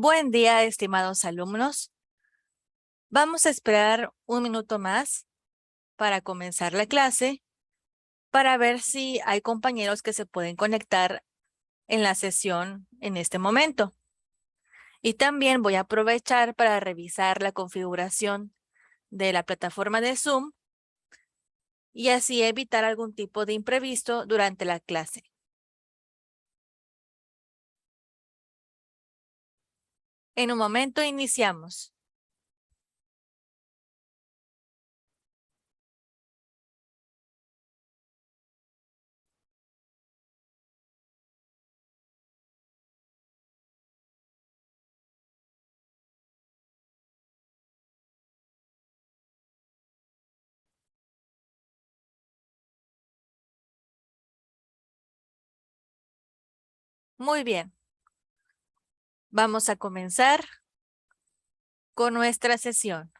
Buen día, estimados alumnos. Vamos a esperar un minuto más para comenzar la clase para ver si hay compañeros que se pueden conectar en la sesión en este momento. Y también voy a aprovechar para revisar la configuración de la plataforma de Zoom y así evitar algún tipo de imprevisto durante la clase. En un momento iniciamos. Muy bien. Vamos a comenzar con nuestra sesión.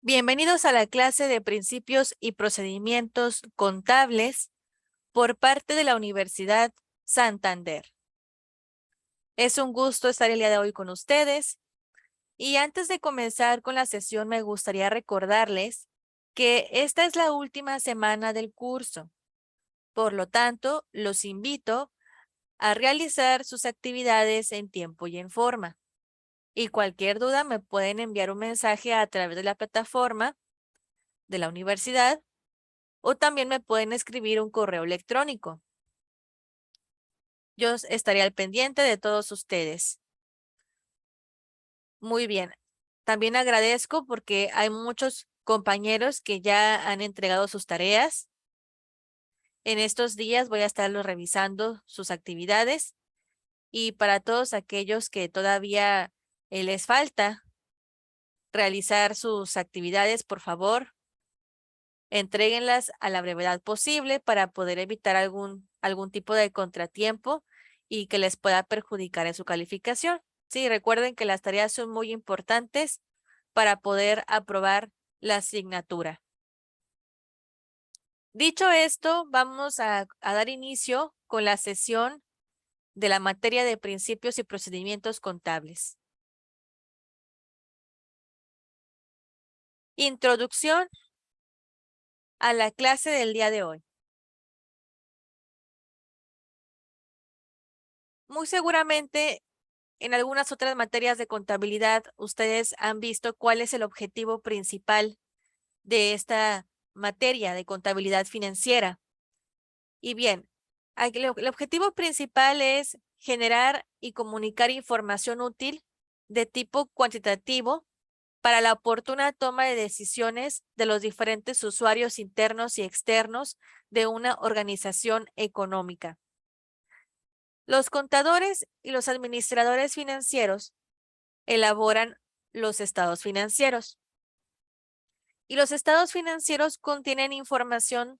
Bienvenidos a la clase de Principios y Procedimientos Contables por parte de la Universidad Santander. Es un gusto estar el día de hoy con ustedes y antes de comenzar con la sesión me gustaría recordarles que esta es la última semana del curso. Por lo tanto, los invito a realizar sus actividades en tiempo y en forma. Y cualquier duda me pueden enviar un mensaje a través de la plataforma de la universidad o también me pueden escribir un correo electrónico. Yo estaré al pendiente de todos ustedes. Muy bien. También agradezco porque hay muchos compañeros que ya han entregado sus tareas. En estos días voy a estarlos revisando sus actividades y para todos aquellos que todavía les falta realizar sus actividades, por favor, entréguenlas a la brevedad posible para poder evitar algún tipo de contratiempo y que les pueda perjudicar en su calificación. Sí, recuerden que las tareas son muy importantes para poder aprobar la asignatura. Dicho esto, vamos a dar inicio con la sesión de la materia de principios y procedimientos contables. Introducción a la clase del día de hoy. Muy seguramente en algunas otras materias de contabilidad ustedes han visto cuál es el objetivo principal de esta materia de contabilidad financiera. Y bien, el objetivo principal es generar y comunicar información útil de tipo cuantitativo para la oportuna toma de decisiones de los diferentes usuarios internos y externos de una organización económica. Los contadores y los administradores financieros elaboran los estados financieros. Y los estados financieros contienen información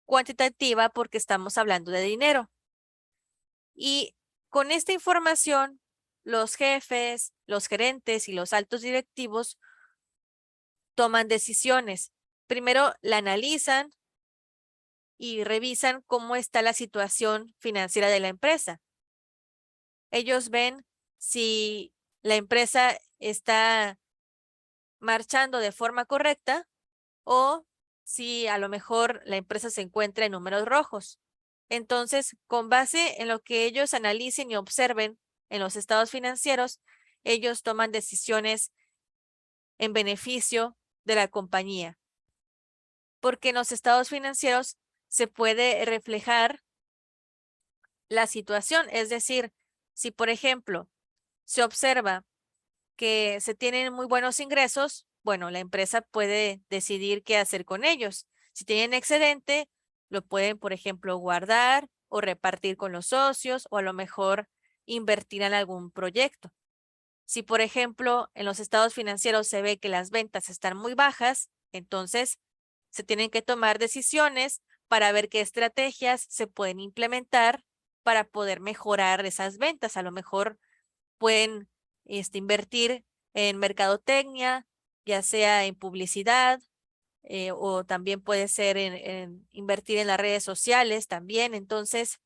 cuantitativa porque estamos hablando de dinero. Y con esta información, los jefes, los gerentes y los altos directivos toman decisiones. Primero la analizan y revisan cómo está la situación financiera de la empresa. Ellos ven si la empresa está marchando de forma correcta o si a lo mejor la empresa se encuentra en números rojos. Entonces, con base en lo que ellos analicen y observen en los estados financieros, ellos toman decisiones en beneficio de la compañía. Porque en los estados financieros se puede reflejar la situación. Es decir, si por ejemplo se observa que se tienen muy buenos ingresos, bueno, la empresa puede decidir qué hacer con ellos. Si tienen excedente, lo pueden, por ejemplo, guardar o repartir con los socios o a lo mejor invertir en algún proyecto. Si, por ejemplo, en los estados financieros se ve que las ventas están muy bajas, entonces se tienen que tomar decisiones para ver qué estrategias se pueden implementar para poder mejorar esas ventas. A lo mejor pueden invertir en mercadotecnia, ya sea en publicidad o también puede ser en invertir en las redes sociales también. Entonces,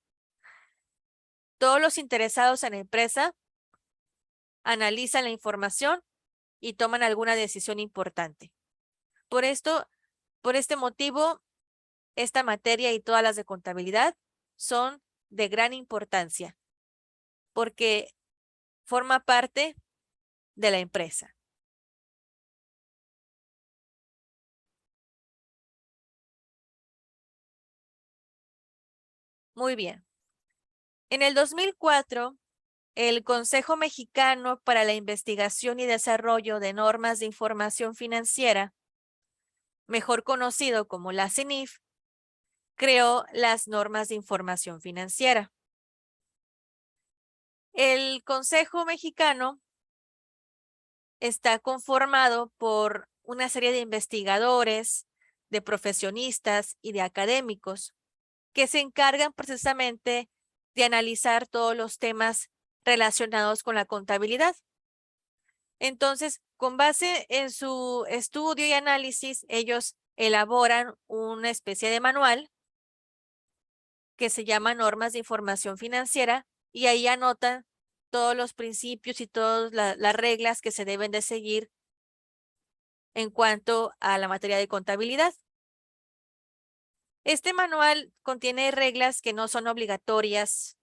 todos los interesados en la empresa analizan la información y toman alguna decisión importante. Por este motivo, esta materia y todas las de contabilidad son de gran importancia porque forma parte de la empresa. Muy bien. En el 2004, el Consejo Mexicano para la Investigación y Desarrollo de Normas de Información Financiera, mejor conocido como la CENIF, creó las normas de información financiera. El Consejo Mexicano está conformado por una serie de investigadores, de profesionistas y de académicos que se encargan precisamente de analizar todos los temas relacionados con la contabilidad. Entonces, con base en su estudio y análisis, ellos elaboran una especie de manual que se llama Normas de Información Financiera y ahí anotan todos los principios y todas las reglas que se deben de seguir en cuanto a la materia de contabilidad. Este manual contiene reglas que no son obligatorias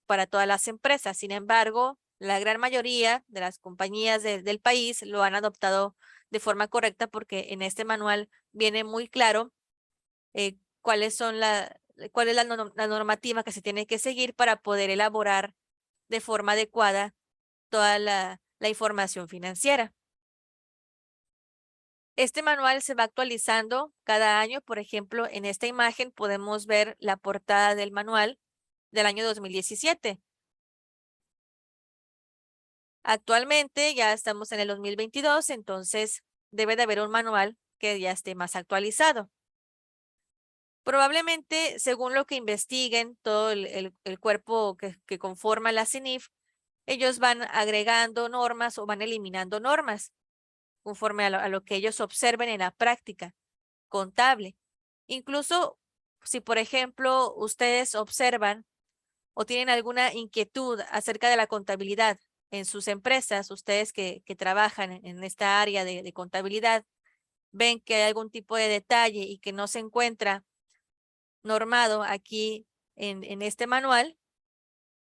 para todas las empresas. Sin embargo, la gran mayoría de las compañías del país lo han adoptado de forma correcta porque en este manual viene muy claro cuál es la normativa que se tiene que seguir para poder elaborar de forma adecuada toda la información financiera. Este manual se va actualizando cada año. Por ejemplo, en esta imagen podemos ver la portada del manual del año 2017. Actualmente ya estamos en el 2022, entonces debe de haber un manual que ya esté más actualizado. Probablemente, según lo que investiguen, todo el cuerpo que conforma la CENIF, ellos van agregando normas o van eliminando normas conforme a lo que ellos observen en la práctica contable. Incluso si, por ejemplo, ustedes observan o tienen alguna inquietud acerca de la contabilidad en sus empresas, ustedes que trabajan en esta área de contabilidad, ven que hay algún tipo de detalle y que no se encuentra normado aquí en este manual,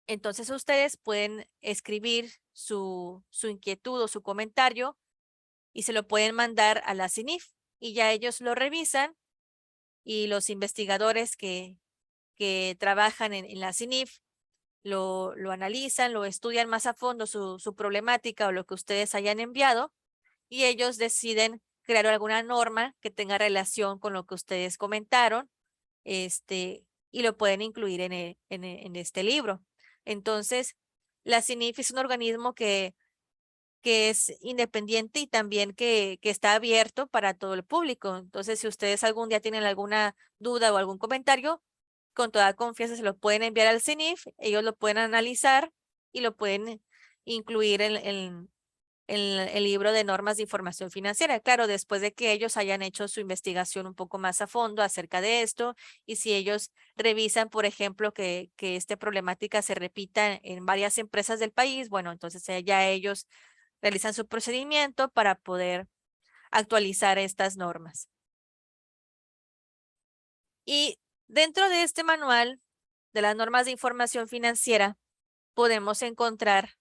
entonces ustedes pueden escribir su inquietud o su comentario y se lo pueden mandar a la CENIF y ya ellos lo revisan y los investigadores que trabajan en la CENIF lo analizan, lo estudian más a fondo su problemática o lo que ustedes hayan enviado y ellos deciden crear alguna norma que tenga relación con lo que ustedes comentaron, y lo pueden incluir en este libro. Entonces, la CENIF es un organismo que es independiente y también que está abierto para todo el público. Entonces, si ustedes algún día tienen alguna duda o algún comentario, con toda confianza se lo pueden enviar al CENIF, ellos lo pueden analizar y lo pueden incluir en el libro de normas de información financiera. Claro, después de que ellos hayan hecho su investigación un poco más a fondo acerca de esto y si ellos revisan, por ejemplo, que esta problemática se repita en varias empresas del país, bueno, entonces ya ellos realizan su procedimiento para poder actualizar estas normas. Y dentro de este manual de las normas de información financiera, podemos encontrar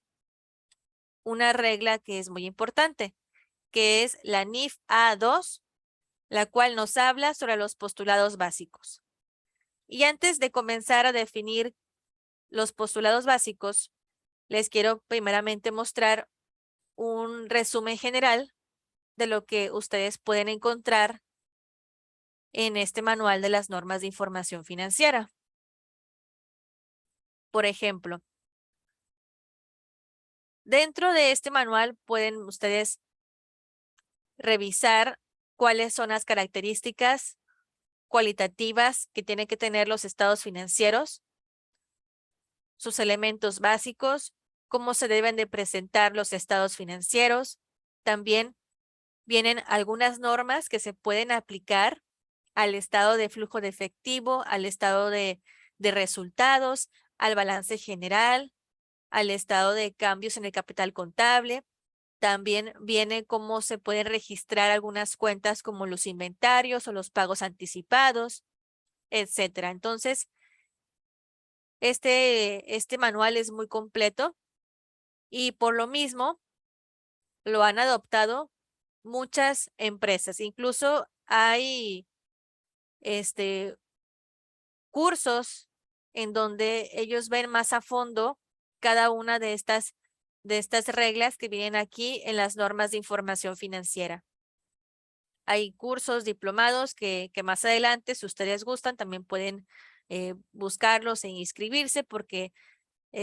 una regla que es muy importante, que es la NIF A2, la cual nos habla sobre los postulados básicos. Y antes de comenzar a definir los postulados básicos, les quiero primeramente mostrar un resumen general de lo que ustedes pueden encontrar en este manual de las normas de información financiera. Por ejemplo, dentro de este manual pueden ustedes revisar cuáles son las características cualitativas que tienen que tener los estados financieros, sus elementos básicos, cómo se deben de presentar los estados financieros, también vienen algunas normas que se pueden aplicar al estado de flujo de efectivo, al estado de resultados, al balance general, al estado de cambios en el capital contable. También viene cómo se pueden registrar algunas cuentas como los inventarios o los pagos anticipados, etcétera. Entonces, este manual es muy completo y por lo mismo lo han adoptado muchas empresas. Incluso hay cursos en donde ellos ven más a fondo cada una de estas reglas que vienen aquí en las normas de información financiera. Hay cursos diplomados que más adelante, si ustedes gustan, también pueden buscarlos e inscribirse porque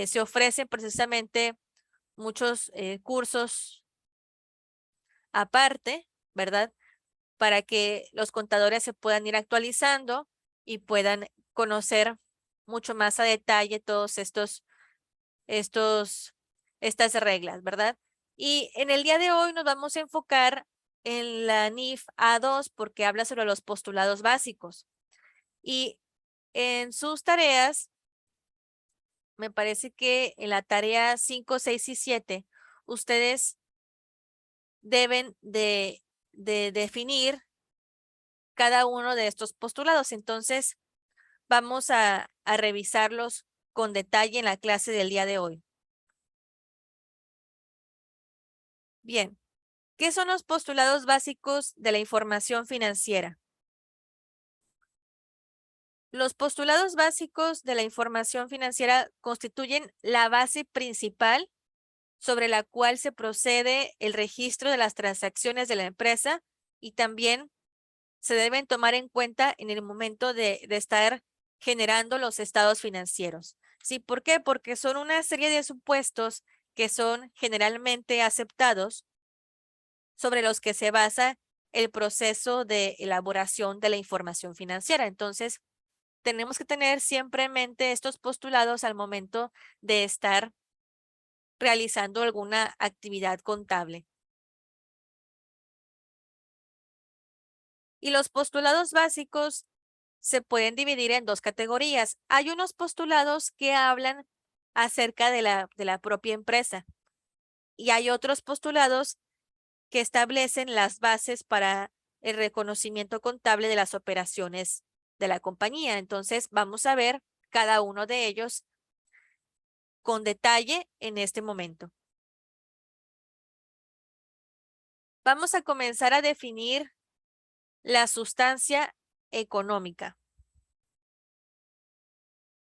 se ofrecen precisamente muchos cursos aparte, ¿verdad? Para que los contadores se puedan ir actualizando y puedan conocer mucho más a detalle todos estas reglas, ¿verdad? Y en el día de hoy nos vamos a enfocar en la NIF A2 porque habla sobre los postulados básicos. Y en sus tareas, me parece que en la tarea 5, 6 y 7, ustedes deben de definir cada uno de estos postulados. Entonces, vamos a revisarlos con detalle en la clase del día de hoy. Bien, ¿qué son los postulados básicos de la información financiera? Los postulados básicos de la información financiera constituyen la base principal sobre la cual se procede el registro de las transacciones de la empresa y también se deben tomar en cuenta en el momento de estar generando los estados financieros. ¿Sí? ¿Por qué? Porque son una serie de supuestos que son generalmente aceptados sobre los que se basa el proceso de elaboración de la información financiera. Entonces, tenemos que tener siempre en mente estos postulados al momento de estar realizando alguna actividad contable. Y los postulados básicos se pueden dividir en dos categorías. Hay unos postulados que hablan acerca de la propia empresa y hay otros postulados que establecen las bases para el reconocimiento contable de las operaciones de la compañía. Entonces, vamos a ver cada uno de ellos con detalle en este momento. Vamos a comenzar a definir la sustancia económica.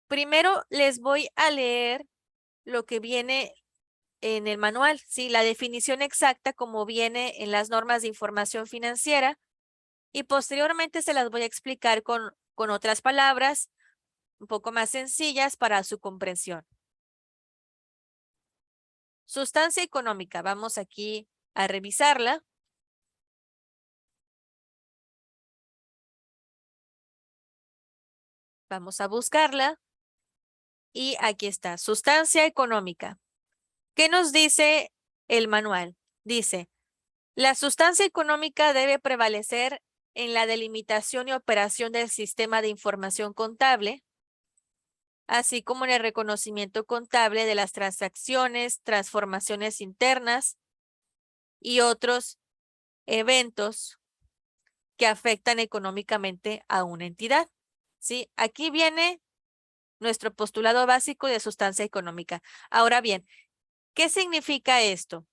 Primero les voy a leer lo que viene en el manual, ¿sí? La definición exacta como viene en las normas de información financiera y posteriormente se las voy a explicar con otras palabras un poco más sencillas para su comprensión. Sustancia económica, vamos aquí a revisarla. Vamos a buscarla y aquí está, sustancia económica. ¿Qué nos dice el manual? Dice, la sustancia económica debe prevalecer en la delimitación y operación del sistema de información contable, así como en el reconocimiento contable de las transacciones, transformaciones internas y otros eventos que afectan económicamente a una entidad. ¿Sí? Aquí viene nuestro postulado básico de sustancia económica. Ahora bien, ¿qué significa esto?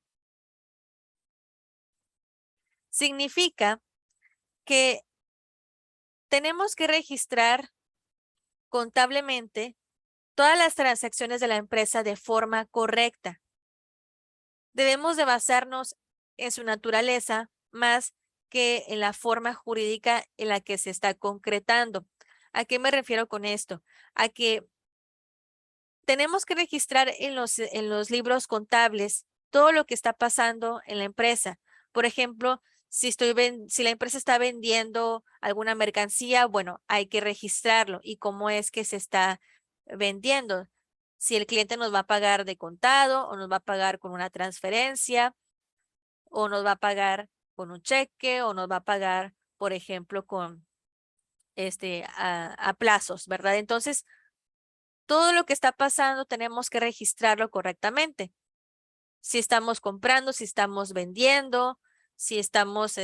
Significa que tenemos que registrar contablemente todas las transacciones de la empresa de forma correcta. Debemos de basarnos en su naturaleza más que en la forma jurídica en la que se está concretando. ¿A qué me refiero con esto? A que tenemos que registrar en los libros contables todo lo que está pasando en la empresa. Por ejemplo, si la empresa está vendiendo alguna mercancía, bueno, hay que registrarlo y cómo es que se está vendiendo. Si el cliente nos va a pagar de contado o nos va a pagar con una transferencia o nos va a pagar con un cheque o nos va a pagar, por ejemplo, con a plazos, ¿verdad? Entonces, todo lo que está pasando tenemos que registrarlo correctamente. Si estamos comprando, si estamos vendiendo, si estamos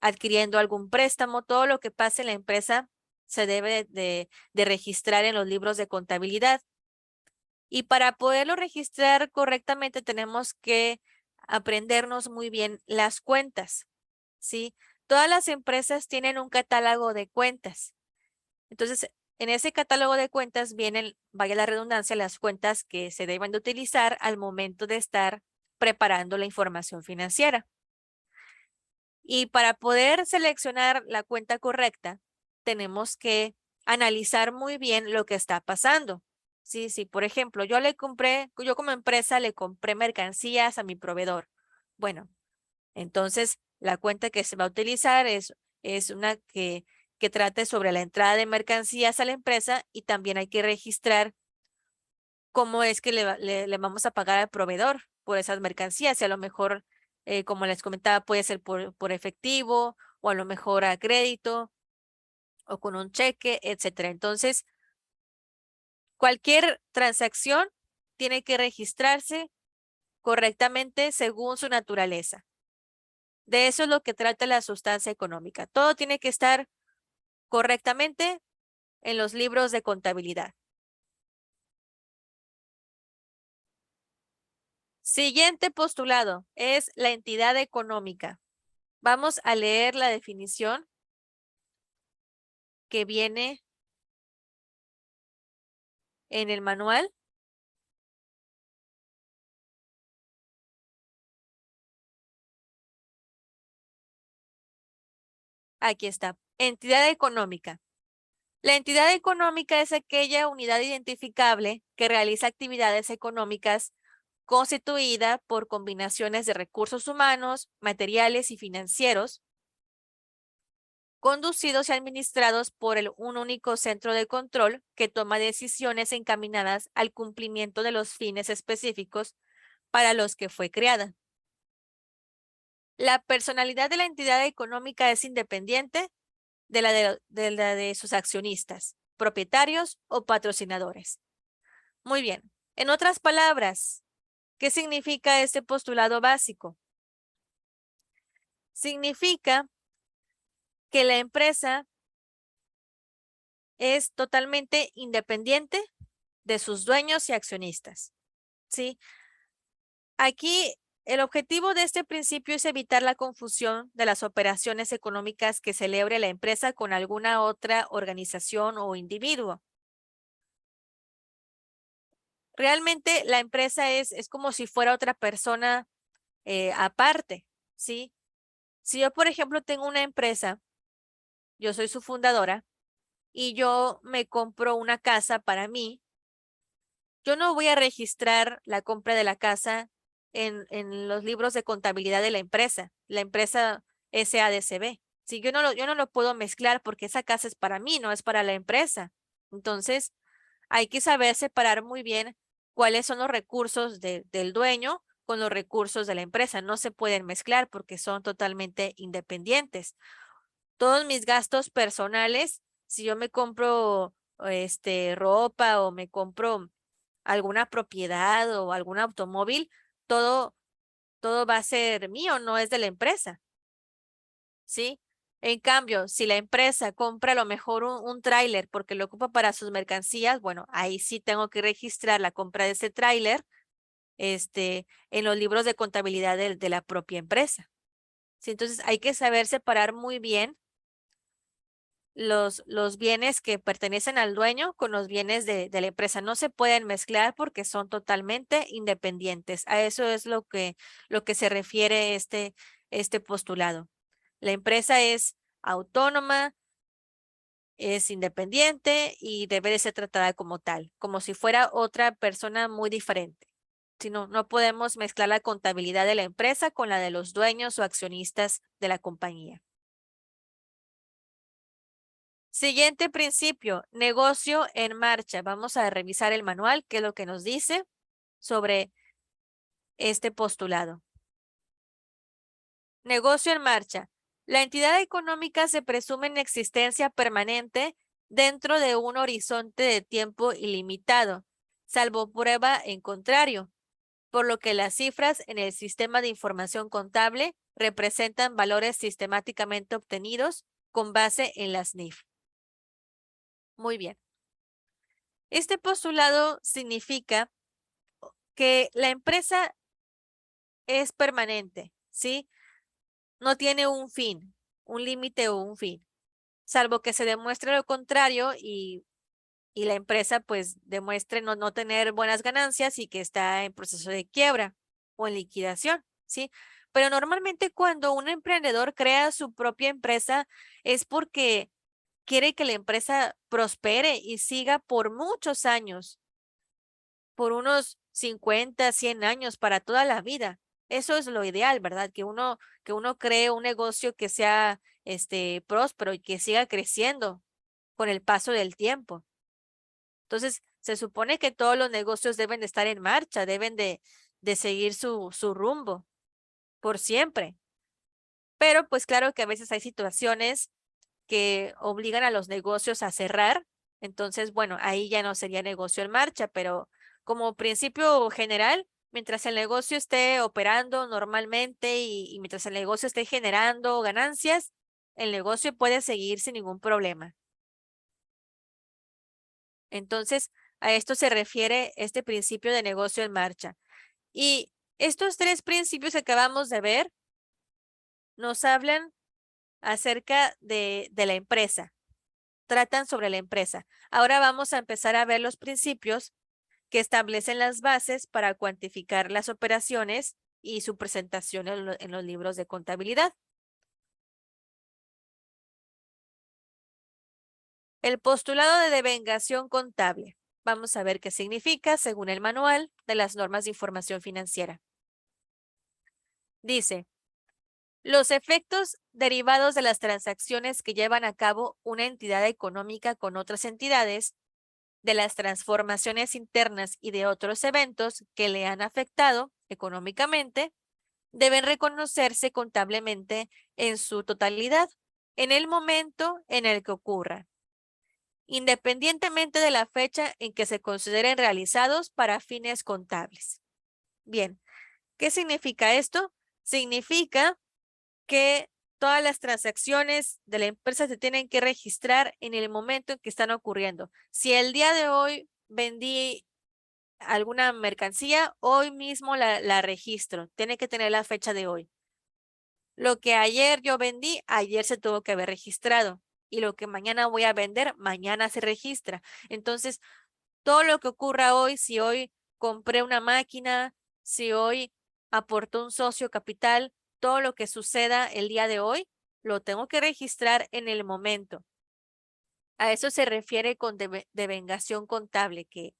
adquiriendo algún préstamo, todo lo que pase en la empresa se debe de registrar en los libros de contabilidad. Y para poderlo registrar correctamente tenemos que aprendernos muy bien las cuentas, ¿sí? Todas las empresas tienen un catálogo de cuentas. Entonces, en ese catálogo de cuentas vienen, vaya la redundancia, las cuentas que se deben de utilizar al momento de estar preparando la información financiera. Y para poder seleccionar la cuenta correcta, tenemos que analizar muy bien lo que está pasando. Sí, sí, por ejemplo, yo como empresa le compré mercancías a mi proveedor. Bueno, entonces la cuenta que se va a utilizar es una que trate sobre la entrada de mercancías a la empresa y también hay que registrar cómo es que le vamos a pagar al proveedor por esas mercancías. Y a lo mejor, como les comentaba, puede ser por efectivo o a lo mejor a crédito o con un cheque, etcétera. Entonces, cualquier transacción tiene que registrarse correctamente según su naturaleza. De eso es lo que trata la sustancia económica. Todo tiene que estar correctamente en los libros de contabilidad. Siguiente postulado es la entidad económica. Vamos a leer la definición que viene en el manual. Aquí está. Entidad económica. La entidad económica es aquella unidad identificable que realiza actividades económicas constituida por combinaciones de recursos humanos, materiales y financieros, conducidos y administrados por un único centro de control que toma decisiones encaminadas al cumplimiento de los fines específicos para los que fue creada. La personalidad de la entidad económica es independiente de la de sus accionistas, propietarios o patrocinadores. Muy bien. En otras palabras, ¿qué significa este postulado básico? Significa que la empresa es totalmente independiente de sus dueños y accionistas, ¿sí? Aquí el objetivo de este principio es evitar la confusión de las operaciones económicas que celebre la empresa con alguna otra organización o individuo. Realmente la empresa es como si fuera otra persona aparte, ¿sí? Si yo, por ejemplo, tengo una empresa, yo soy su fundadora y yo me compro una casa para mí, yo no voy a registrar la compra de la casa en los libros de contabilidad de la empresa SADCB. Si yo no lo puedo mezclar porque esa casa es para mí, no es para la empresa. Entonces, hay que saber separar muy bien cuáles son los recursos del dueño con los recursos de la empresa. No se pueden mezclar porque son totalmente independientes. Todos mis gastos personales, si yo me compro ropa o me compro alguna propiedad o algún automóvil, todo, todo va a ser mío, no es de la empresa, ¿sí? En cambio, si la empresa compra a lo mejor un tráiler porque lo ocupa para sus mercancías, bueno, ahí sí tengo que registrar la compra de ese tráiler, en los libros de contabilidad de la propia empresa. ¿Sí? Entonces hay que saber separar muy bien los bienes que pertenecen al dueño con los bienes de la empresa. No se pueden mezclar porque son totalmente independientes. A eso es lo que se refiere este postulado. La empresa es autónoma, es independiente y debe de ser tratada como tal, como si fuera otra persona muy diferente. Si no, no podemos mezclar la contabilidad de la empresa con la de los dueños o accionistas de la compañía. Siguiente principio, negocio en marcha. Vamos a revisar el manual, qué es lo que nos dice sobre este postulado. Negocio en marcha. La entidad económica se presume en existencia permanente dentro de un horizonte de tiempo ilimitado, salvo prueba en contrario, por lo que las cifras en el sistema de información contable representan valores sistemáticamente obtenidos con base en las NIF. Muy bien. Este postulado significa que la empresa es permanente, ¿sí? No tiene un fin, un límite o un fin, salvo que se demuestre lo contrario y la empresa pues demuestre no tener buenas ganancias y que está en proceso de quiebra o en liquidación, ¿sí? Pero normalmente cuando un emprendedor crea su propia empresa es porque quiere que la empresa prospere y siga por muchos años, por unos 50, 100 años, para toda la vida. Eso es lo ideal, ¿verdad? Que uno cree un negocio que sea próspero y que siga creciendo con el paso del tiempo. Entonces, se supone que todos los negocios deben de estar en marcha, deben de seguir su rumbo por siempre. Pero pues claro que a veces hay situaciones que obligan a los negocios a cerrar. Entonces, bueno, ahí ya no sería negocio en marcha, pero como principio general, mientras el negocio esté operando normalmente y mientras el negocio esté generando ganancias, el negocio puede seguir sin ningún problema. Entonces, a esto se refiere este principio de negocio en marcha. Y estos tres principios que acabamos de ver nos hablan acerca de la empresa, tratan sobre la empresa. Ahora vamos a empezar a ver los principios que establecen las bases para cuantificar las operaciones y su presentación en los libros de contabilidad. El postulado de devengación contable. Vamos a ver qué significa según el manual de las normas de información financiera. Dice, los efectos derivados de las transacciones que llevan a cabo una entidad económica con otras entidades, de las transformaciones internas y de otros eventos que le han afectado económicamente, deben reconocerse contablemente en su totalidad en el momento en el que ocurra, independientemente de la fecha en que se consideren realizados para fines contables. Bien, ¿qué significa esto? Significa que todas las transacciones de la empresa se tienen que registrar en el momento en que están ocurriendo. Si el día de hoy vendí alguna mercancía, hoy mismo la registro. Tiene que tener la fecha de hoy. Lo que ayer yo vendí, ayer se tuvo que haber registrado. Y lo que mañana voy a vender, mañana se registra. Entonces, todo lo que ocurra hoy, si hoy compré una máquina, si hoy aportó un socio capital, todo lo que suceda el día de hoy, lo tengo que registrar en el momento. A eso se refiere con devengación contable, que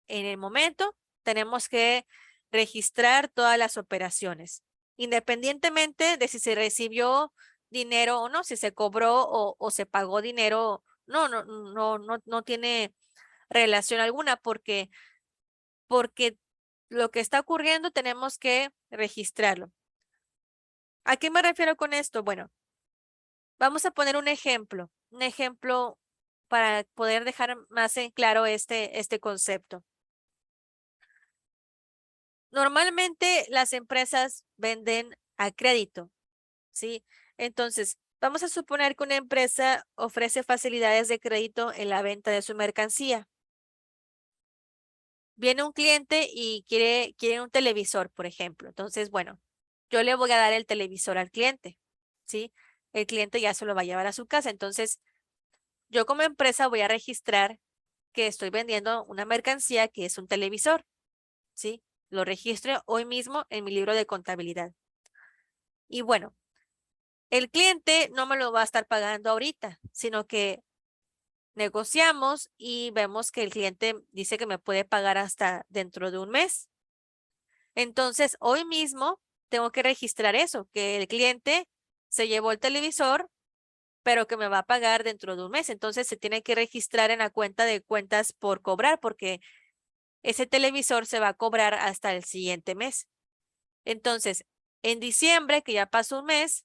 en el momento tenemos que registrar todas las operaciones, independientemente de si se recibió dinero o no, si se cobró o se pagó dinero, no tiene relación alguna porque lo que está ocurriendo tenemos que registrarlo. ¿A qué me refiero con esto? Bueno, vamos a poner un ejemplo para poder dejar más en claro este concepto. Normalmente las empresas venden a crédito, ¿sí? Entonces, vamos a suponer que una empresa ofrece facilidades de crédito en la venta de su mercancía. Viene un cliente y quiere un televisor, por ejemplo. Entonces, bueno, yo le voy a dar el televisor al cliente, ¿sí? El cliente ya se lo va a llevar a su casa. Entonces, yo como empresa voy a registrar que estoy vendiendo una mercancía que es un televisor, ¿sí? Lo registro hoy mismo en mi libro de contabilidad. Y bueno, el cliente no me lo va a estar pagando ahorita, sino que negociamos y vemos que el cliente dice que me puede pagar hasta dentro de un mes. Entonces, hoy mismo tengo que registrar eso, que el cliente se llevó el televisor, pero que me va a pagar dentro de un mes. Entonces, se tiene que registrar en la cuenta de cuentas por cobrar, porque ese televisor se va a cobrar hasta el siguiente mes. Entonces, En diciembre, que ya pasó un mes,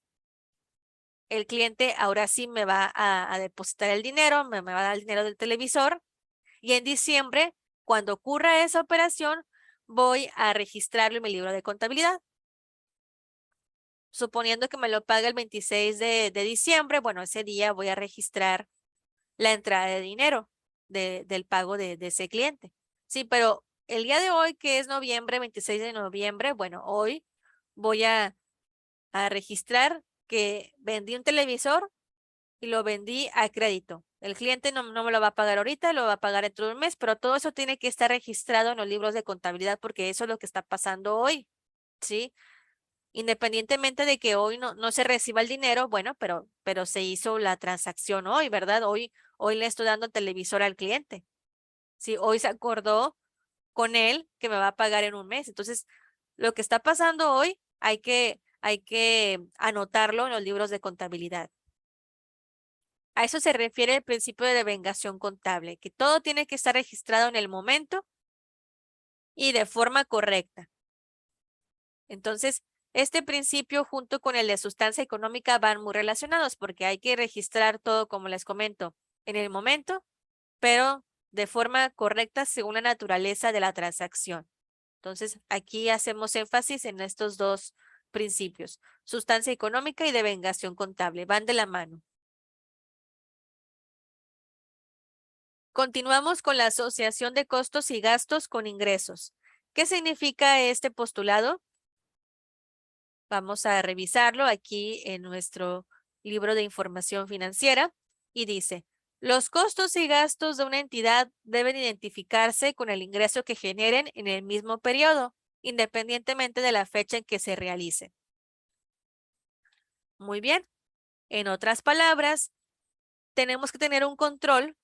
el cliente ahora sí me va a depositar el dinero, me va a dar el dinero del televisor. Y en diciembre, cuando ocurra esa operación, voy a registrarlo en mi libro de contabilidad. Suponiendo que me lo pague el 26 de diciembre, bueno, ese día voy a registrar la entrada de dinero del pago de ese cliente. Sí, pero el día de hoy, que es noviembre, 26 de noviembre, bueno, hoy voy a registrar que vendí un televisor y lo vendí a crédito. El cliente no me lo va a pagar ahorita, lo va a pagar dentro de un mes, pero todo eso tiene que estar registrado en los libros de contabilidad porque eso es lo que está pasando hoy, ¿sí? Independientemente de que hoy no se reciba el dinero, bueno, pero se hizo la transacción hoy, ¿verdad? Hoy le estoy dando el televisor al cliente. Sí, hoy se acordó con él que me va a pagar en un mes. Entonces, lo que está pasando hoy hay que anotarlo en los libros de contabilidad. A eso se refiere el principio de devengación contable, que todo tiene que estar registrado en el momento y de forma correcta. Entonces, este principio junto con el de sustancia económica van muy relacionados porque hay que registrar todo, como les comento, en el momento, pero de forma correcta según la naturaleza de la transacción. Entonces, aquí hacemos énfasis en estos dos principios, sustancia económica y devengación contable, van de la mano. Continuamos con la asociación de costos y gastos con ingresos. ¿Qué significa este postulado? Vamos a revisarlo aquí en nuestro libro de información financiera y dice, los costos y gastos de una entidad deben identificarse con el ingreso que generen en el mismo periodo, independientemente de la fecha en que se realice. Muy bien. En otras palabras, tenemos que tener un control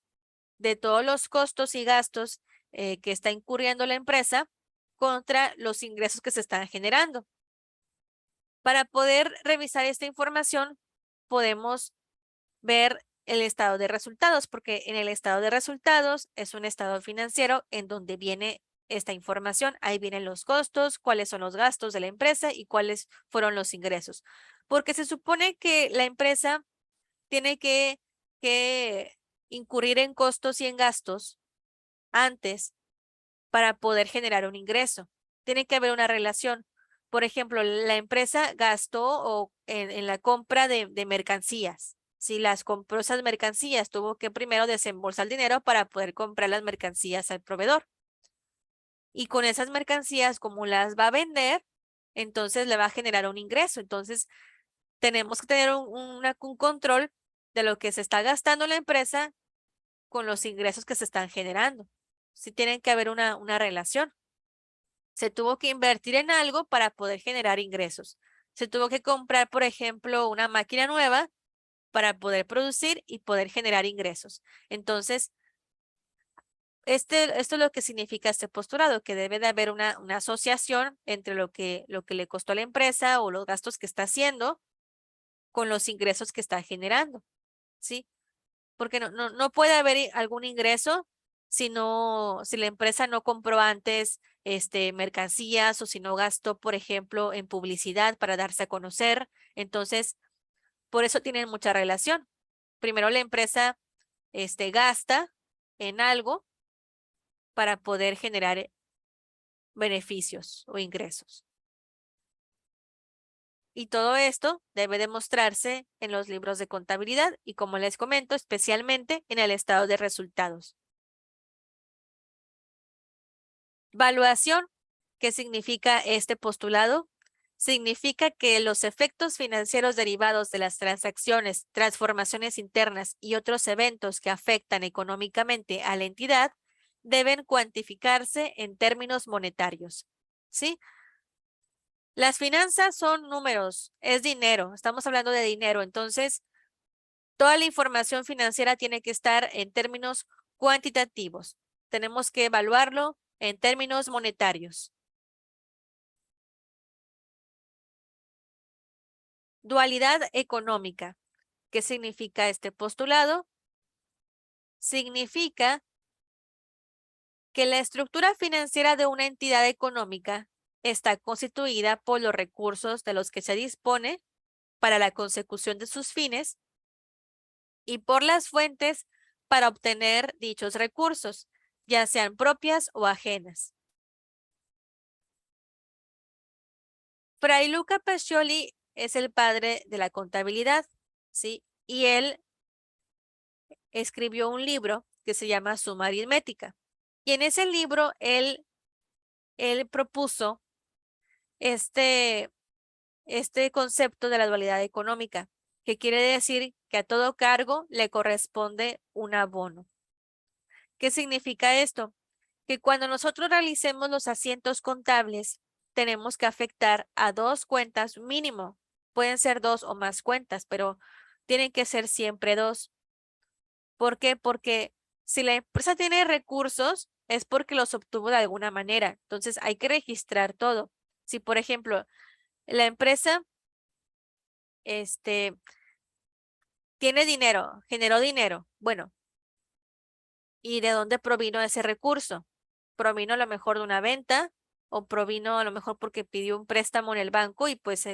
de todos los costos y gastos que está incurriendo la empresa contra los ingresos que se están generando. Para poder revisar esta información, podemos ver el estado de resultados, porque en el estado de resultados es un estado financiero en donde viene esta información. Ahí vienen los costos, cuáles son los gastos de la empresa y cuáles fueron los ingresos. Porque se supone que la empresa tiene que incurrir en costos y en gastos antes para poder generar un ingreso. Tiene que haber una relación. Por ejemplo, la empresa gastó en la compra de mercancías. Si las compró esas mercancías, tuvo que primero desembolsar el dinero para poder comprar las mercancías al proveedor. Y con esas mercancías, como las va a vender, entonces le va a generar un ingreso. Entonces, tenemos que tener un control de lo que se está gastando la empresa con los ingresos que se están generando. Sí tienen que haber una relación. Se tuvo que invertir en algo para poder generar ingresos. Se tuvo que comprar, por ejemplo, una máquina nueva para poder producir y poder generar ingresos. Entonces, esto es lo que significa este postulado, que debe de haber una asociación entre lo que le costó a la empresa o los gastos que está haciendo con los ingresos que está generando, ¿sí? Porque no puede haber algún ingreso si la empresa no compró antes mercancías o si no gastó, por ejemplo, en publicidad para darse a conocer. Entonces, por eso tienen mucha relación. Primero la empresa gasta en algo para poder generar beneficios o ingresos. Y todo esto debe demostrarse en los libros de contabilidad y, como les comento, especialmente en el estado de resultados. Valuación. ¿Qué significa este postulado? Significa que los efectos financieros derivados de las transacciones, transformaciones internas y otros eventos que afectan económicamente a la entidad deben cuantificarse en términos monetarios. ¿Sí? Las finanzas son números, es dinero, estamos hablando de dinero, entonces toda la información financiera tiene que estar en términos cuantitativos. Tenemos que evaluarlo en términos monetarios. Dualidad económica. ¿Qué significa este postulado? Significa que la estructura financiera de una entidad económica está constituida por los recursos de los que se dispone para la consecución de sus fines y por las fuentes para obtener dichos recursos, ya sean propias o ajenas. Fray Luca Pacioli es el padre de la contabilidad, ¿sí? Y él escribió un libro que se llama Suma Aritmética. Y en ese libro él propuso este concepto de la dualidad económica, que quiere decir que a todo cargo le corresponde un abono. ¿Qué significa esto? Que cuando nosotros realicemos los asientos contables, tenemos que afectar a dos cuentas mínimo. Pueden ser dos o más cuentas, pero tienen que ser siempre dos. ¿Por qué? Porque si la empresa tiene recursos, es porque los obtuvo de alguna manera. Entonces hay que registrar todo. Si, por ejemplo, la empresa tiene dinero, generó dinero, bueno, ¿y de dónde provino ese recurso? ¿Provino a lo mejor de una venta o provino a lo mejor porque pidió un préstamo en el banco y pues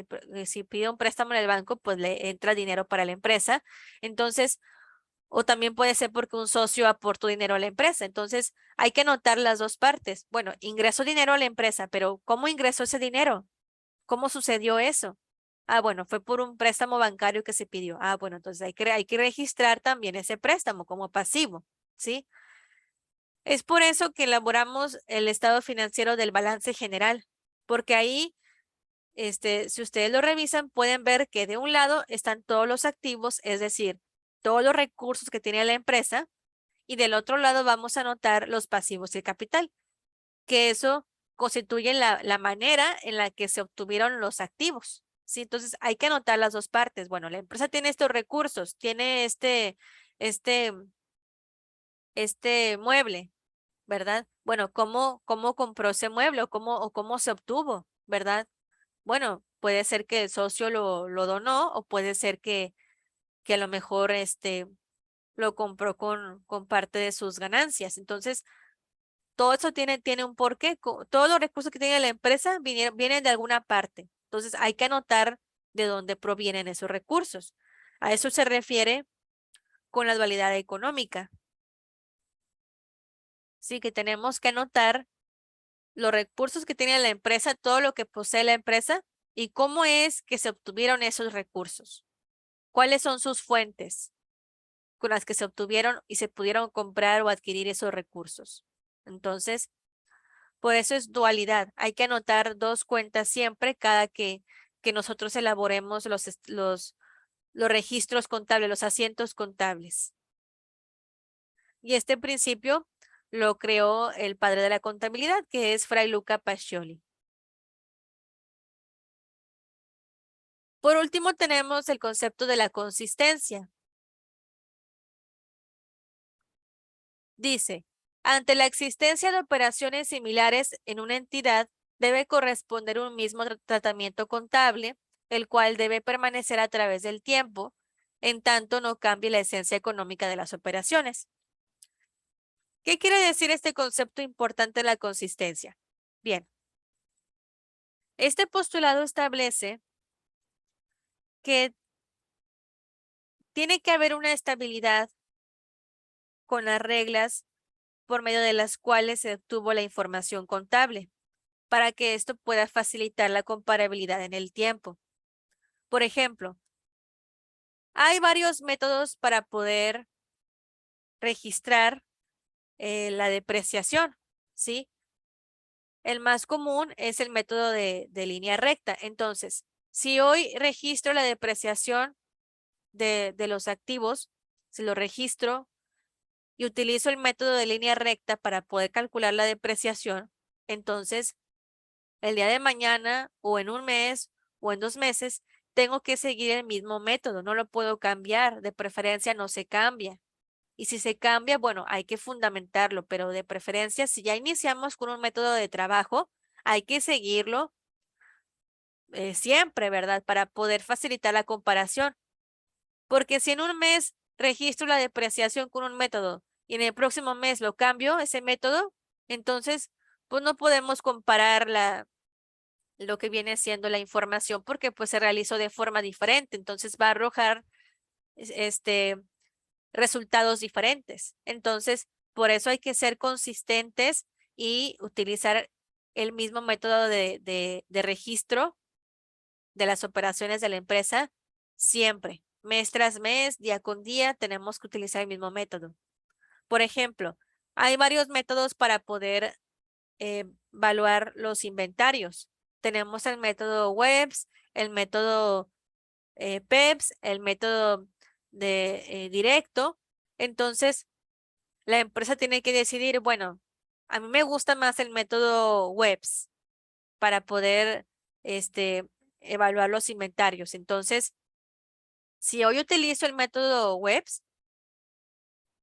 si pide un préstamo en el banco, pues le entra dinero para la empresa? Entonces, o también puede ser porque un socio aportó dinero a la empresa. Entonces, hay que notar las dos partes. Bueno, ingresó dinero a la empresa, pero ¿cómo ingresó ese dinero? ¿Cómo sucedió eso? Ah, bueno, fue por un préstamo bancario que se pidió. Ah, bueno, entonces hay que registrar también ese préstamo como pasivo, ¿sí? Es por eso que elaboramos el estado financiero del balance general, porque ahí, si ustedes lo revisan, pueden ver que de un lado están todos los activos, es decir, todos los recursos que tiene la empresa, y del otro lado vamos a anotar los pasivos y el capital, que eso constituye la manera en la que se obtuvieron los activos. Sí, entonces hay que anotar las dos partes. Bueno, la empresa tiene estos recursos, tiene este, este mueble, ¿verdad? Bueno, ¿cómo compró ese mueble o cómo se obtuvo, ¿verdad? Bueno, puede ser que el socio lo donó o puede ser que a lo mejor lo compró con parte de sus ganancias. Entonces, todo eso tiene un porqué. Todos los recursos que tiene la empresa vienen de alguna parte. Entonces, hay que anotar de dónde provienen esos recursos. A eso se refiere con la dualidad económica. Sí, que tenemos que anotar los recursos que tiene la empresa, todo lo que posee la empresa y cómo es que se obtuvieron esos recursos. ¿Cuáles son sus fuentes con las que se obtuvieron y se pudieron comprar o adquirir esos recursos? Entonces, por eso es dualidad. Hay que anotar dos cuentas siempre cada que nosotros elaboremos los registros contables, los asientos contables. Y este principio lo creó el padre de la contabilidad, que es Fray Luca Pacioli. Por último, tenemos el concepto de la consistencia. Dice, ante la existencia de operaciones similares en una entidad, debe corresponder un mismo tratamiento contable, el cual debe permanecer a través del tiempo, en tanto no cambie la esencia económica de las operaciones. ¿Qué quiere decir este concepto importante de la consistencia? Bien, este postulado establece que tiene que haber una estabilidad con las reglas por medio de las cuales se obtuvo la información contable, para que esto pueda facilitar la comparabilidad en el tiempo. Por ejemplo, hay varios métodos para poder registrar la depreciación, ¿sí? El más común es el método de línea recta. Entonces, si hoy registro la depreciación de los activos, si lo registro y utilizo el método de línea recta para poder calcular la depreciación, entonces el día de mañana o en un mes o en 2 meses, tengo que seguir el mismo método, no lo puedo cambiar, de preferencia no se cambia. Y si se cambia, bueno, hay que fundamentarlo, pero de preferencia, si ya iniciamos con un método de trabajo, hay que seguirlo siempre, ¿verdad? Para poder facilitar la comparación. Porque si en un mes registro la depreciación con un método y en el próximo mes lo cambio, ese método, entonces, pues no podemos comparar lo que viene siendo la información porque pues se realizó de forma diferente, entonces va a arrojar resultados diferentes. Entonces, por eso hay que ser consistentes y utilizar el mismo método de registro de las operaciones de la empresa siempre. Mes tras mes, día con día, tenemos que utilizar el mismo método. Por ejemplo, hay varios métodos para poder evaluar los inventarios. Tenemos el método WEBS, el método PEPS, el método de directo. Entonces, la empresa tiene que decidir, bueno, a mí me gusta más el método WEBS para poder evaluar los inventarios. Entonces, si hoy utilizo el método WEBS,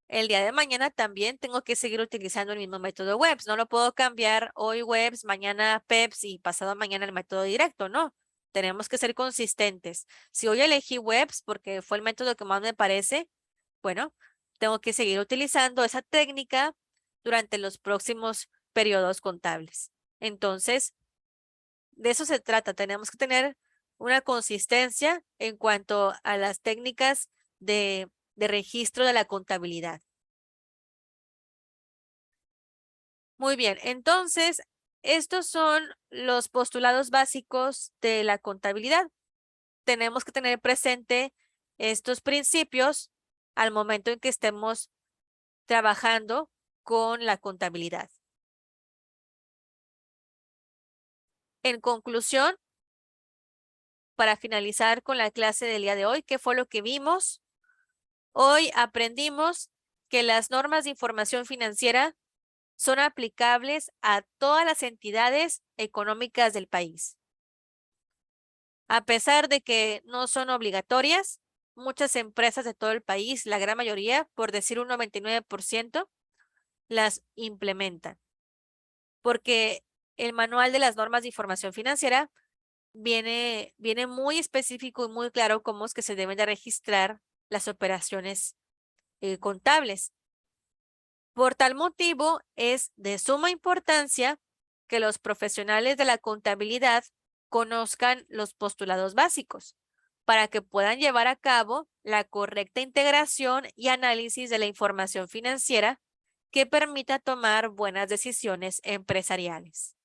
el día de mañana también tengo que seguir utilizando el mismo método WEBS. No lo puedo cambiar hoy WEBS, mañana PEPS y pasado mañana el método directo. No, tenemos que ser consistentes. Si hoy elegí WEBS porque fue el método que más me parece, bueno, tengo que seguir utilizando esa técnica durante los próximos periodos contables. Entonces, de eso se trata. Tenemos que tener una consistencia en cuanto a las técnicas de registro de la contabilidad. Muy bien, entonces, estos son los postulados básicos de la contabilidad. Tenemos que tener presente estos principios al momento en que estemos trabajando con la contabilidad. En conclusión, para finalizar con la clase del día de hoy, ¿qué fue lo que vimos? Hoy aprendimos que las normas de información financiera son aplicables a todas las entidades económicas del país. A pesar de que no son obligatorias, muchas empresas de todo el país, la gran mayoría, por decir un 99%, las implementan. Porque el manual de las normas de información financiera viene muy específico y muy claro cómo es que se deben de registrar las operaciones contables. Por tal motivo, es de suma importancia que los profesionales de la contabilidad conozcan los postulados básicos para que puedan llevar a cabo la correcta integración y análisis de la información financiera que permita tomar buenas decisiones empresariales.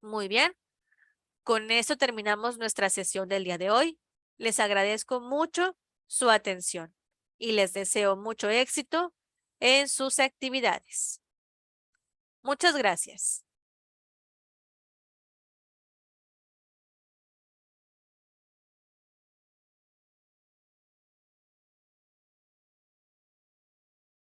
Muy bien, con eso terminamos nuestra sesión del día de hoy. Les agradezco mucho su atención y les deseo mucho éxito en sus actividades. Muchas gracias.